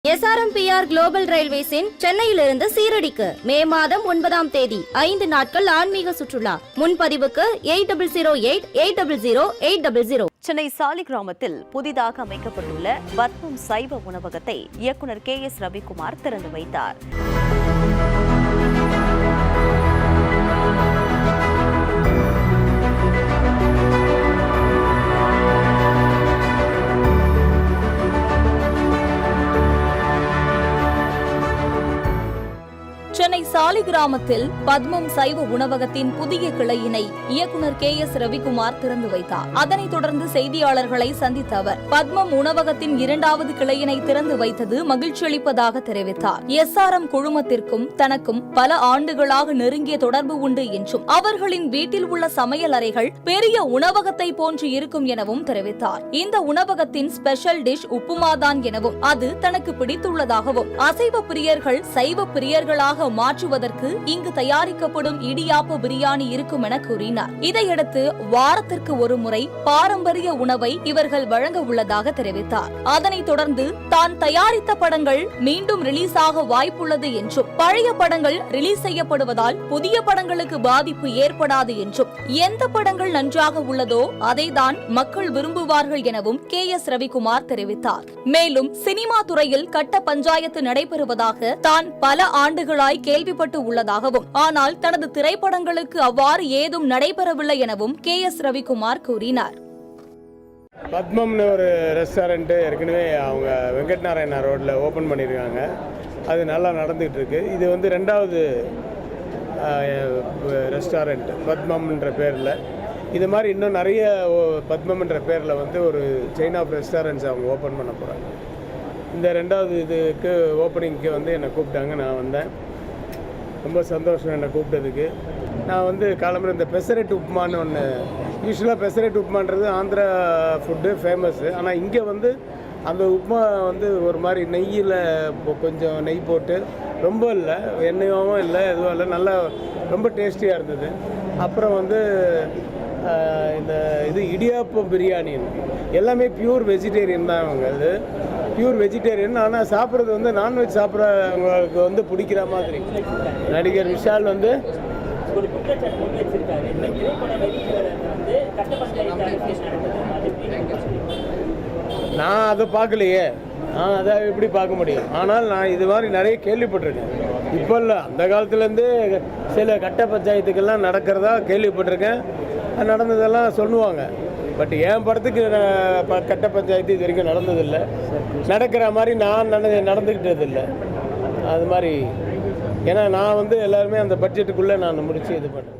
SRMPR global ரயில்வேஸின் சென்னையிலிருந்து சீரடிக்கு மே மாதம் 9ஆம் தேதி 5 நாட்கள் ஆன்மீக சுற்றுலா. முன்பதிவுக்கு 8008800800. சென்னை சாலிகிராமத்தில் புதிதாக அமைக்கப்பட்டுள்ள பத்மம் சைவ உணவகத்தை இயக்குநர் KS ரவிக்குமார் திறந்து வைத்தார். சென்னை சாலிகிராமத்தில் பத்மம் சைவ உணவகத்தின் புதிய கிளையினை இயக்குநர் KS ரவிக்குமார் திறந்து வைத்தார். அதனைத் தொடர்ந்து செய்தியாளர்களை சந்தித்த அவர் பத்மம் உணவகத்தின் 2வது கிளையினை திறந்து வைத்தது மகிழ்ச்சியளிப்பதாக தெரிவித்தார். SRM குழுமத்திற்கும் தனக்கும் பல ஆண்டுகளாக நெருங்கிய தொடர்பு உண்டு என்றும் அவர்களின் வீட்டில் உள்ள சமையல் அறைகள் பெரிய உணவகத்தை போன்று இருக்கும் எனவும் தெரிவித்தார். இந்த உணவகத்தின் ஸ்பெஷல் டிஷ் உப்புமாதான் எனவும் அது தனக்கு பிடித்துள்ளதாகவும் அசைவ பிரியர்கள் சைவ பிரியர்களாக மாற்றுவதற்கு இங்கு தயாரிக்கப்படும் இடியாப்ப பிரியாணி இருக்கும் என கூறினார். இதையடுத்து வாரத்திற்கு ஒரு முறை பாரம்பரிய உணவை இவர்கள் வழங்க உள்ளதாக தெரிவித்தார். அதனைத் தொடர்ந்து தான் தயாரித்த படங்கள் மீண்டும் ரிலீஸ் ஆக வாய்ப்புள்ளது என்றும் பழைய படங்கள் ரிலீஸ் செய்யப்படுவதால் புதிய படங்களுக்கு பாதிப்பு ஏற்படாது என்றும் எந்த படங்கள் நன்றாக உள்ளதோ அதைதான் மக்கள் விரும்புவார்கள் எனவும் KS ரவிக்குமார் தெரிவித்தார். மேலும் சினிமா துறையில் கட்ட பஞ்சாயத்து நடைபெறுவதாக தான் பல ஆண்டுகளாய் கேள்விப்பட்டு உள்ளதாகவும் ஆனால் தனது திரைப்படங்களுக்கு அவ்வாறு ஏதும் நடைபெறவில்லை எனவும் KS ரவிக்குமார் கூறினார். பத்மம்னு ஒரு ரெஸ்டாரண்ட் ஏற்கனவே அவங்க வெங்கட் நாராயணா ரோட்ல ஓபன் பண்ணியிருக்காங்க. அது நல்லா நடந்துகிட்டு இருக்கு. இது வந்து 2வது ரெஸ்டாரண்ட் பத்மம்ன்ற பேரில். இது மாதிரி இன்னும் நிறைய பத்மம்ன்ற பேரில் வந்து ஒரு செயின் ஆஃப் ரெஸ்டாரண்ட்ஸ் அவங்க ஓப்பன் பண்ண போகிறாங்க. இந்த 2வது இதுக்கு ஓப்பனிங்க்கு வந்து என்னை கூப்பிட்டாங்க. நான் வந்தேன். ரொம்ப சந்தோஷம் என்னை கூப்பிட்டதுக்கு. நான் வந்து காலம்பரம் இந்த பெசரெட் உப்புமான்னு ஒன்று, யூஸ்வலாக பெசரெட் உப்புமான்றது ஆந்திரா ஃபுட்டு ஃபேமஸ்ஸு. ஆனால் இங்கே வந்து அந்த உப்புமா வந்து ஒரு மாதிரி நெய்யில் கொஞ்சம் நெய் போட்டு ரொம்ப இல்லை, எண்ணெயாகவும் இல்லை, எதுவும் இல்லை, நல்லா ரொம்ப டேஸ்டியாக இருந்தது. அப்புறம் வந்து இந்த இது இடியாப்பம் பிரியாணி எல்லாமே பியூர் வெஜிடேரியன் தான். அவங்க அது பியூர் வெஜிடேரியன். ஆனால் சாப்பிட்றது வந்து நான்வெஜ் சாப்பிட்றவங்களுக்கு வந்து பிடிக்கிற மாதிரி. நடிகர் விஷால் வந்து நான் அதை பார்க்கலையே, நான் அதை எப்படி பார்க்க முடியும்? ஆனால் நான் இது மாதிரி நிறைய கேள்விப்பட்டிருக்கேன். இப்போ இல்லை, அந்த காலத்துலேருந்து சில கட்ட பஞ்சாயத்துக்கெல்லாம் நடக்கிறதா கேள்விப்பட்டிருக்கேன். நடந்ததெல்லாம் சொல்லுவாங்க. பட் என் படத்துக்கு கட்ட பஞ்சாயத்து இது வரைக்கும் நடந்ததில்லை. நடக்கிற மாதிரி நான் நடந்துக்கிட்டது இல்லை. அது மாதிரி ஏன்னா நான் வந்து எல்லாருமே அந்த பட்ஜெட்டுக்குள்ளே நான் முடித்து இது பண்ணுறேன்.